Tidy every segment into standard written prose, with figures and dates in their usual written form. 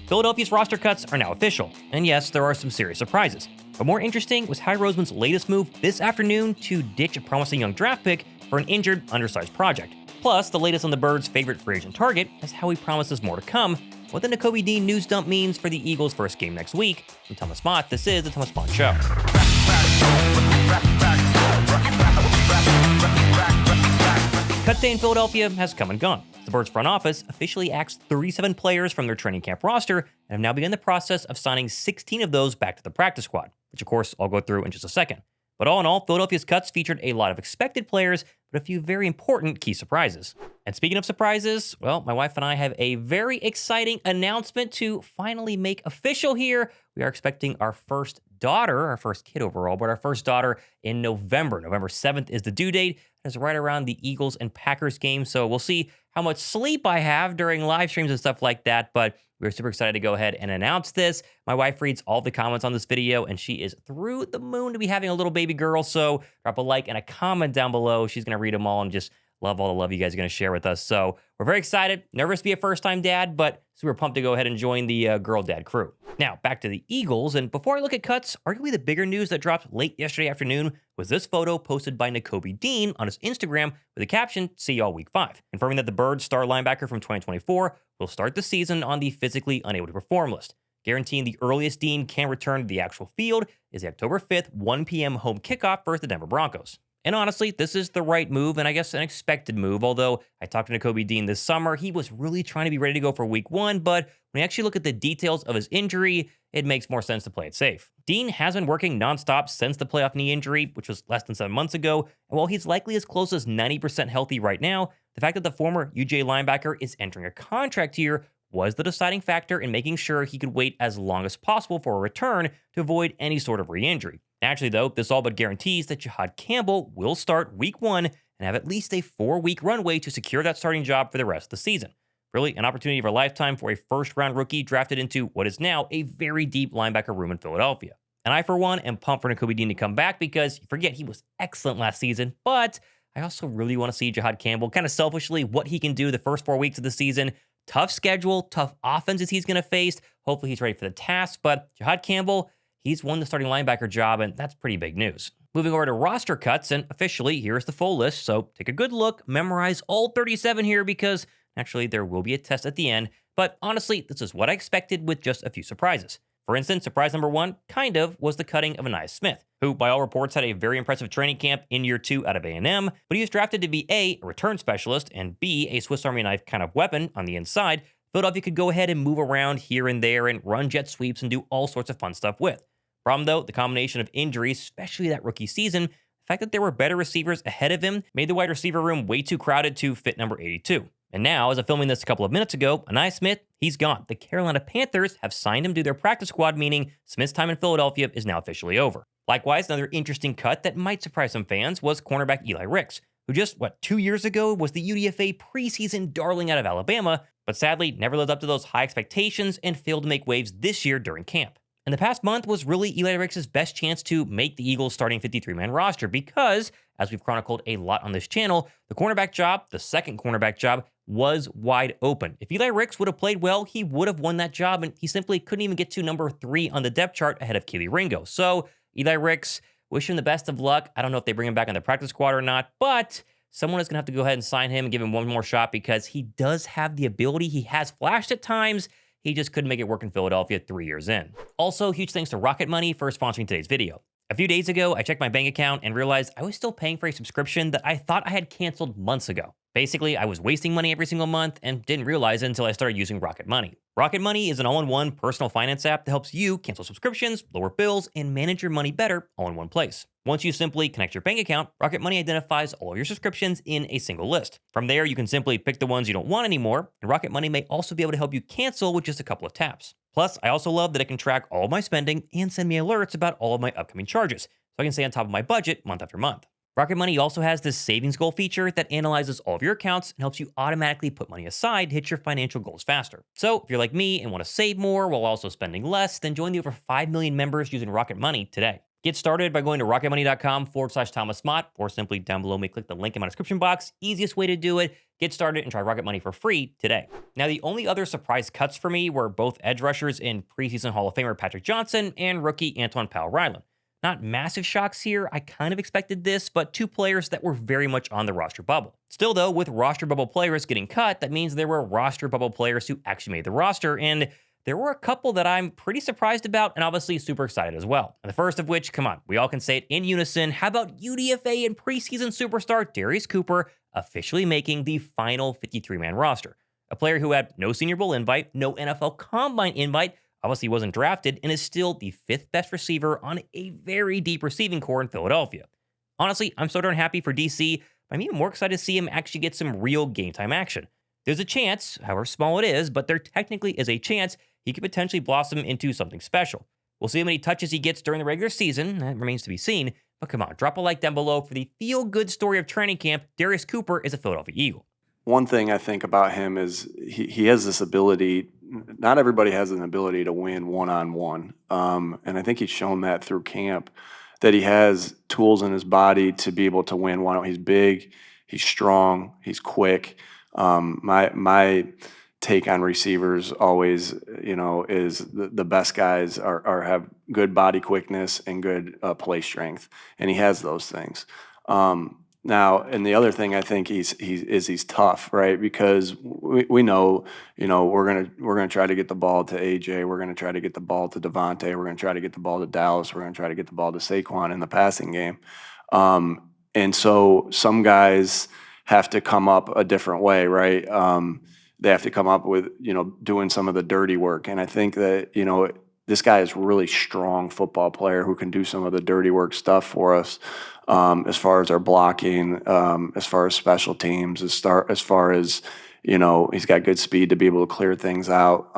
Philadelphia's roster cuts are now official, and yes, there are some serious surprises. But more interesting was Howie Roseman's latest move this afternoon to ditch a promising young draft pick for an injured, undersized project. Plus, the latest on the Birds' favorite free agent target, as Howie promises more to come, what the Nakobe Dean news dump means for the Eagles' first game next week. I'm Thomas Mott, this is the Thomas Mott Show. Cut day in Philadelphia has come and gone. The Birds front office officially axed 37 players from their training camp roster and have now begun the process of signing 16 of those back to the practice squad, which of course I'll go through in just a second. But all in all, Philadelphia's cuts featured a lot of expected players, but a few very important key surprises. And speaking of surprises, well, my wife and I have a very exciting announcement to finally make official here. We are expecting our first daughter, our first kid overall, but our first daughter in November. November 7th is the due date. It's right around the Eagles and Packers game, so we'll see how much sleep I have during live streams and stuff like that, but we're super excited to go ahead and announce this. My wife reads all the comments on this video, and she is through the moon to be having a little baby girl, so drop a like and a comment down below. She's going to read them all and just love all the love you guys are going to share with us. So we're very excited, nervous to be a first-time dad, but super pumped to go ahead and join the girl dad crew. Now, back to the Eagles, and before I look at cuts, arguably the bigger news that dropped late yesterday afternoon was this photo posted by Nakobe Dean on his Instagram with the caption, "See y'all week 5," confirming that the Birds star linebacker from 2024 will start the season on the physically unable to perform list. Guaranteeing the earliest Dean can return to the actual field is the October 5th, 1 p.m. home kickoff versus the Denver Broncos. And honestly, this is the right move, and I guess an expected move, although I talked to Nakobe Dean this summer, he was really trying to be ready to go for week 1, but when you actually look at the details of his injury, it makes more sense to play it safe. Dean has been working nonstop since the playoff knee injury, which was less than 7 months ago, and while he's likely as close as 90% healthy right now, the fact that the former UJ linebacker is entering a contract year was the deciding factor in making sure he could wait as long as possible for a return to avoid any sort of re-injury. Actually, though, this all but guarantees that Jihaad Campbell will start week 1 and have at least a 4-week runway to secure that starting job for the rest of the season. Really, an opportunity of a lifetime for a first-round rookie drafted into what is now a very deep linebacker room in Philadelphia. And I, for one, am pumped for Nakobe Dean to come back because, you forget, he was excellent last season, but I also really want to see Jihaad Campbell, kind of selfishly, what he can do the first 4 weeks of the season. Tough schedule, tough offenses he's going to face. Hopefully he's ready for the task, but Jihaad Campbell, he's won the starting linebacker job, and that's pretty big news. Moving over to roster cuts, and officially, here's the full list, so take a good look, memorize all 37 here, because naturally there will be a test at the end, but honestly, this is what I expected with just a few surprises. For instance, surprise number 1, kind of, was the cutting of Ainias Smith, who by all reports had a very impressive training camp in year 2 out of A&M, but he was drafted to be A, a return specialist, and B, a Swiss Army knife kind of weapon on the inside. Philadelphia could go ahead and move around here and there and run jet sweeps and do all sorts of fun stuff with. Problem though, the combination of injuries, especially that rookie season, the fact that there were better receivers ahead of him made the wide receiver room way too crowded to fit number 82. And now, as I'm filming this a couple of minutes ago, Ainias Smith, he's gone. The Carolina Panthers have signed him to their practice squad, meaning Smith's time in Philadelphia is now officially over. Likewise, another interesting cut that might surprise some fans was cornerback Eli Ricks, who just, 2 years ago was the UDFA preseason darling out of Alabama, but sadly never lived up to those high expectations and failed to make waves this year during camp. And the past month was really Eli Ricks' best chance to make the Eagles' starting 53-man roster because, as we've chronicled a lot on this channel, the cornerback job, the second cornerback job, was wide open. If Eli Ricks would have played well, he would have won that job, and he simply couldn't even get to number 3 on the depth chart ahead of Kelee Ringo. So, Eli Ricks, wish him the best of luck. I don't know if they bring him back on the practice squad or not, but someone is going to have to go ahead and sign him and give him one more shot because he does have the ability. He has flashed at times. He just couldn't make it work in Philadelphia 3 years in. Also, huge thanks to Rocket Money for sponsoring today's video. A few days ago, I checked my bank account and realized I was still paying for a subscription that I thought I had canceled months ago. Basically, I was wasting money every single month and didn't realize it until I started using Rocket Money. Rocket Money is an all-in-one personal finance app that helps you cancel subscriptions, lower bills, and manage your money better all in one place. Once you simply connect your bank account, Rocket Money identifies all of your subscriptions in a single list. From there, you can simply pick the ones you don't want anymore, and Rocket Money may also be able to help you cancel with just a couple of taps. Plus, I also love that it can track all of my spending and send me alerts about all of my upcoming charges, so I can stay on top of my budget month after month. Rocket Money also has this savings goal feature that analyzes all of your accounts and helps you automatically put money aside to hit your financial goals faster. So if you're like me and want to save more while also spending less, then join the over 5 million members using Rocket Money today. Get started by going to rocketmoney.com/Thomas Mott, or simply down below me, click the link in my description box. Easiest way to do it. Get started and try Rocket Money for free today. Now, the only other surprise cuts for me were both edge rushers in preseason Hall of Famer Patrick Johnson and rookie Antwan Powell-Ryland. Not massive shocks here. I kind of expected this, but two players that were very much on the roster bubble. Still, though, with roster bubble players getting cut, that means there were roster bubble players who actually made the roster, and there were a couple that I'm pretty surprised about and obviously super excited as well. And the first of which, come on, we all can say it in unison. How about UDFA and preseason superstar Darius Cooper officially making the final 53-man roster? A player who had no Senior Bowl invite, no NFL Combine invite, obviously wasn't drafted, and is still the 5th best receiver on a very deep receiving core in Philadelphia. Honestly, I'm so darn happy for DC, but I'm even more excited to see him actually get some real game time action. There's a chance, however small it is, but there technically is a chance he could potentially blossom into something special. We'll see how many touches he gets during the regular season. That remains to be seen. But come on, drop a like down below for the feel-good story of training camp. Darius Cooper is a Philadelphia Eagle. One thing I think about him is he has this ability. Not everybody has an ability to win one-on-one. And I think he's shown that through camp, that he has tools in his body to be able to win one. He's big, he's strong, he's quick. My take on receivers always, is the best guys are have good body quickness and good play strength, and he has those things. Now, and the other thing I think he's tough, right? Because we know, we're gonna try to get the ball to AJ, we're gonna try to get the ball to Devontae, we're gonna try to get the ball to Dallas, we're gonna try to get the ball to Saquon in the passing game, and so some guys have to come up a different way, right? They have to come up with, doing some of the dirty work. And I think that, this guy is a really strong football player who can do some of the dirty work stuff for us, as far as our blocking, as far as special teams, as far as, he's got good speed to be able to clear things out.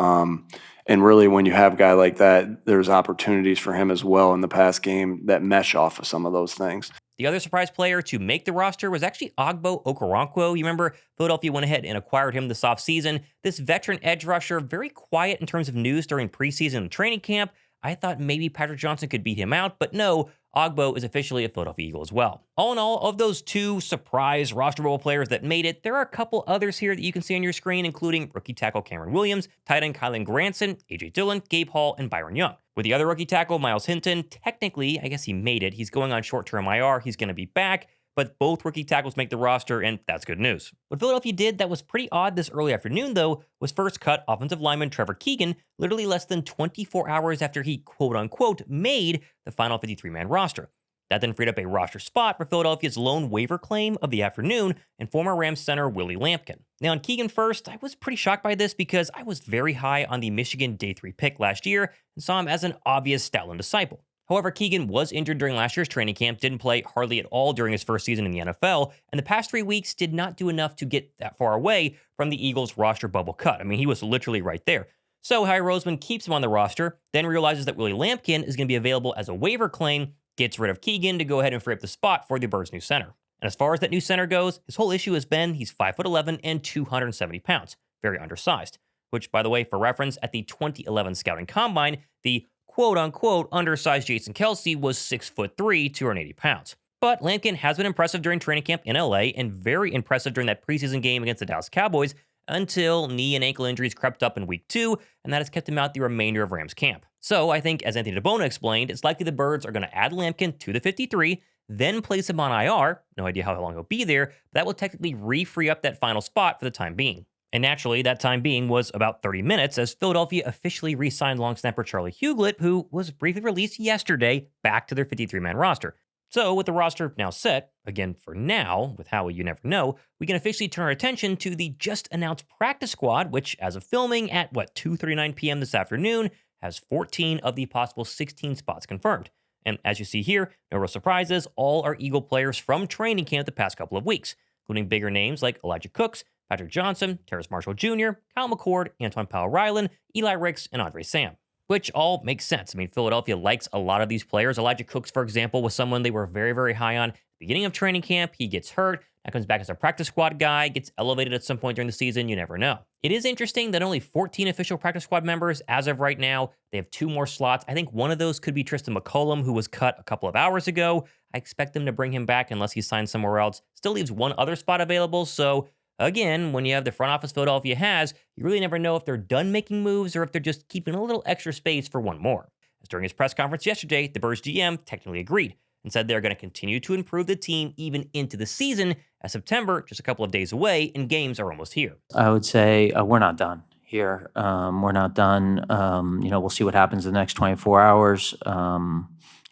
And really, when you have a guy like that, there's opportunities for him as well in the pass game that mesh off of some of those things. The other surprise player to make the roster was actually Ogbo Okoronkwo. You remember Philadelphia went ahead and acquired him this offseason. This veteran edge rusher, very quiet in terms of news during preseason and training camp. I thought maybe Patrick Johnson could beat him out, but no, Ogbo is officially a Philadelphia Eagle as well. All in all, of those two surprise roster role players that made it, there are a couple others here that you can see on your screen, including rookie tackle Cameron Williams, tight end Kylan Granson, AJ Dillon, Gabe Hall, and Byron Young. With the other rookie tackle, Miles Hinton, technically, I guess he made it. He's going on short-term IR. He's going to be back, but both rookie tackles make the roster, and that's good news. What Philadelphia did that was pretty odd this early afternoon, though, was first cut offensive lineman Trevor Keegan, literally less than 24 hours after he, quote-unquote, made the final 53-man roster. That then freed up a roster spot for Philadelphia's lone waiver claim of the afternoon and former Rams center Willie Lampkin. Now, on Keegan first, I was pretty shocked by this because I was very high on the Michigan Day 3 pick last year and saw him as an obvious Stouland disciple. However, Keegan was injured during last year's training camp, didn't play hardly at all during his first season in the NFL, and the past 3 weeks did not do enough to get that far away from the Eagles' roster bubble cut. I mean, he was literally right there. So Howie Roseman keeps him on the roster, then realizes that Willie Lampkin is going to be available as a waiver claim, gets rid of Keegan to go ahead and free up the spot for the Birds' new center. And as far as that new center goes, his whole issue has been he's 5'11" and 270 pounds, very undersized. Which, by the way, for reference, at the 2011 Scouting Combine, the quote-unquote undersized Jason Kelce was 6'3", 280 pounds. But Lampkin has been impressive during training camp in LA and very impressive during that preseason game against the Dallas Cowboys until knee and ankle injuries crept up in week 2, and that has kept him out the remainder of Rams camp. So I think, as Anthony DeBona explained, it's likely the Birds are going to add Lampkin to the 53, then place him on IR. No idea how long he'll be there, but that will technically re-free up that final spot for the time being. And naturally, that time being was about 30 minutes as Philadelphia officially re-signed long snapper Charlie Huglet, who was briefly released yesterday, back to their 53-man roster. So with the roster now set, again for now, with Howie you never know, we can officially turn our attention to the just announced practice squad, which as of filming at 2:39 p.m. this afternoon, has 14 of the possible 16 spots confirmed. And as you see here, no real surprises, all are Eagle players from training camp the past couple of weeks, including bigger names like Elijah Cooks, Patrick Johnson, Terrace Marshall Jr., Kyle McCord, Antwan Powell-Ryland, Eli Ricks, and Andre Sam. Which all makes sense. I mean, Philadelphia likes a lot of these players. Elijah Cooks, for example, was someone they were very, very high on. Beginning of training camp, he gets hurt, Now comes back as a practice squad guy, gets elevated at some point during the season, you never know. It is interesting that only 14 official practice squad members as of right now. They have 2 more slots. I think one of those could be Tristan McCollum, who was cut a couple of hours ago. I expect them to bring him back unless he signs somewhere else. Still leaves one other spot available, so again, when you have the front office Philadelphia has, you really never know if they're done making moves or if they're just keeping a little extra space for one more. As during his press conference yesterday, the Bears GM technically agreed and said they're going to continue to improve the team even into the season, as September, just a couple of days away, and games are almost here. I would say we're not done here. We're not done. We'll see what happens in the next 24 hours.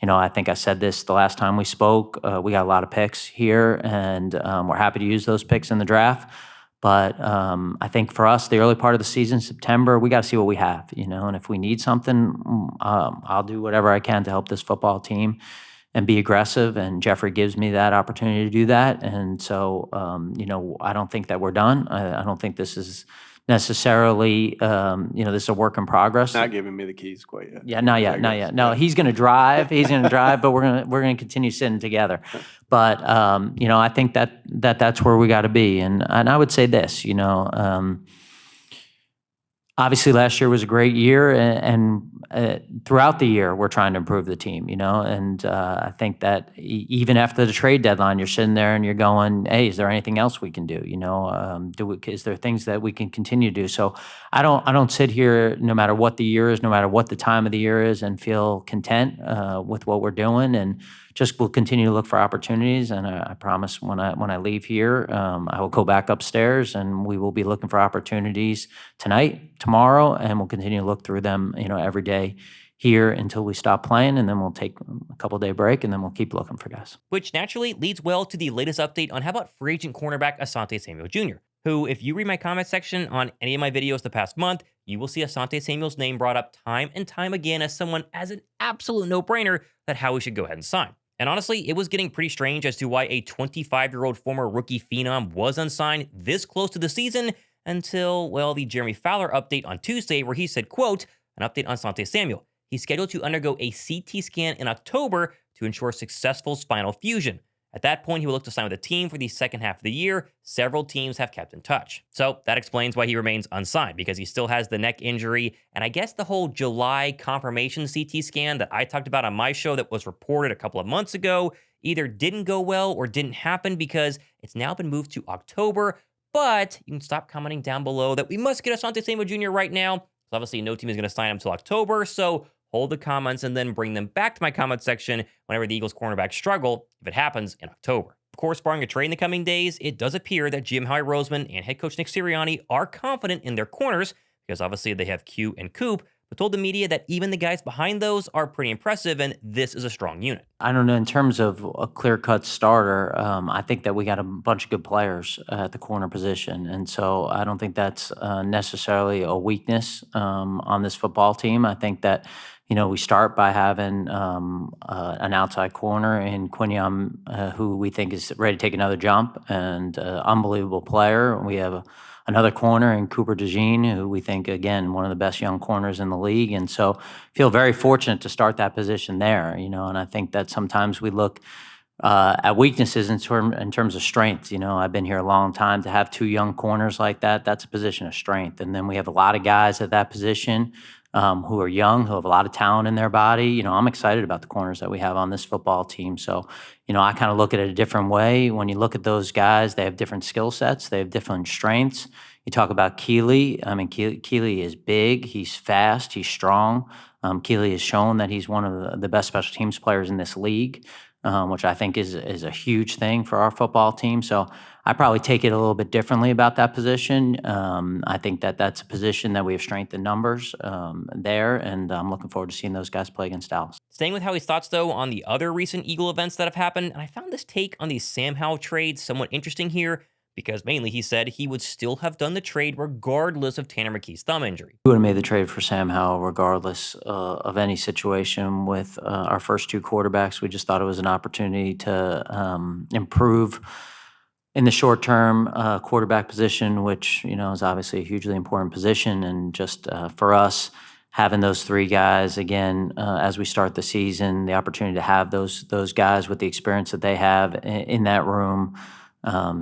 I think I said this the last time we spoke. We got a lot of picks here, and we're happy to use those picks in the draft. But I think for us, the early part of the season, September, we got to see what we have, and if we need something, I'll do whatever I can to help this football team and be aggressive, and Jeffrey gives me that opportunity to do that. And so, I don't think that we're done. I don't think this is necessarily, this is a work in progress. Not giving me the keys quite yet. Yeah, not yet. No, he's going to drive. He's going to drive, but we're going to continue sitting together. But I think that's where we got to be. And I would say this, obviously last year was a great year, and throughout the year we're trying to improve the team, and I think that even after the trade deadline, you're sitting there and you're going, hey, is there anything else we can do? Is there things that we can continue to do? So I don't sit here, no matter what the year is, no matter what the time of the year is, and feel content with what we're doing, and just will continue to look for opportunities. And I promise when I leave here, I will go back upstairs and we will be looking for opportunities tonight, tomorrow, and we'll continue to look through them, every day here until we stop playing, and then we'll take a couple-day break, and then we'll keep looking for guys. Which naturally leads well to the latest update on how about free agent cornerback Asante Samuel Jr., who, if you read my comment section on any of my videos the past month, you will see Asante Samuel's name brought up time and time again as someone as an absolute no-brainer that Howie should go ahead and sign. And honestly, it was getting pretty strange as to why a 25-year-old former rookie phenom was unsigned this close to the season until, the Jeremy Fowler update on Tuesday, where he said, quote, an update on Asante Samuel. He's scheduled to undergo a CT scan in October to ensure successful spinal fusion. At that point, he will look to sign with the team for the second half of the year. Several teams have kept in touch. So that explains why he remains unsigned, because he still has the neck injury. And I guess the whole July confirmation CT scan that I talked about on my show that was reported a couple of months ago either didn't go well or didn't happen, because it's now been moved to October. But you can stop commenting down below that we must get Asante Samuel Jr. right now. So obviously no team is going to sign him until October. So hold the comments and then bring them back to my comment section whenever the Eagles cornerbacks struggle, if it happens in October. Of course, barring a trade in the coming days, it does appear that GM Howie Roseman and head coach Nick Sirianni are confident in their corners, because obviously they have Q and Coop, but told the media that even the guys behind those are pretty impressive, and this is a strong unit. I don't know, in terms of a clear-cut starter, I think that we got a bunch of good players at the corner position, and so I don't think that's necessarily a weakness on this football team. I think that we start by having an outside corner in Quinyam, who we think is ready to take another jump, and unbelievable player. We have another corner in Cooper DeJean, who we think, again, one of the best young corners in the league. And so feel very fortunate to start that position there, and I think that sometimes we look at weaknesses in terms of strengths. I've been here a long time. To have 2 young corners like that, that's a position of strength. And then we have a lot of guys at that position who are young, who have a lot of talent in their body. I'm excited about the corners that we have on this football team. So, I kind of look at it a different way. When you look at those guys, they have different skill sets. They have different strengths. You talk about Keeley. Keeley is big. He's fast. He's strong. Keeley has shown that he's one of the best special teams players in this league, which I think is a huge thing for our football team. So I probably take it a little bit differently about that position. I think that that's a position that we have strength in numbers there, and I'm looking forward to seeing those guys play against Dallas. Staying with Howie's thoughts, though, on the other recent Eagle events that have happened, and I found this take on the Sam Howell trade somewhat interesting here, because mainly he said he would still have done the trade regardless of Tanner McKee's thumb injury. We would have made the trade for Sam Howell regardless of any situation with our first 2 quarterbacks. We just thought it was an opportunity to improve in the short term quarterback position, which is obviously a hugely important position. And just for us, having those 3 guys again as we start the season, the opportunity to have those guys with the experience that they have in that room,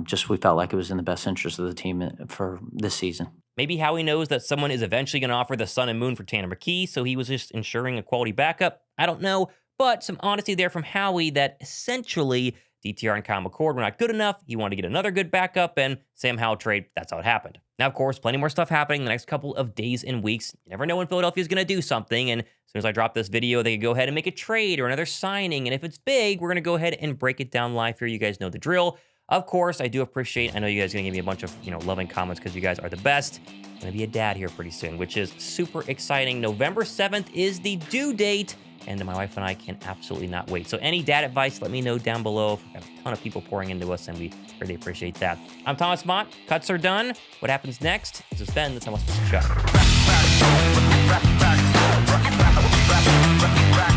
just we felt like it was in the best interest of the team for this season. Maybe Howie knows that someone is eventually going to offer the sun and moon for Tanner McKee, so he was just ensuring a quality backup. I don't know, but some honesty there from Howie that essentially DTR and Kyle McCord were not good enough. He wanted to get another good backup, and Sam Howell trade, that's how it happened. Now, of course, plenty more stuff happening in the next couple of days and weeks. You never know when Philadelphia's going to do something, and as soon as I drop this video, they could go ahead and make a trade or another signing, and if it's big, we're going to go ahead and break it down live here. You guys know the drill. Of course, I do appreciate, I know you guys are going to give me a bunch of, loving comments because you guys are the best. I'm going to be a dad here pretty soon, which is super exciting. November 7th is the due date, and my wife and I can absolutely not wait. So any dad advice, let me know down below. We've got a ton of people pouring into us, and we really appreciate that. I'm Thomas Mott. Cuts are done. What happens next? This has been the Thomas Mott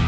Show.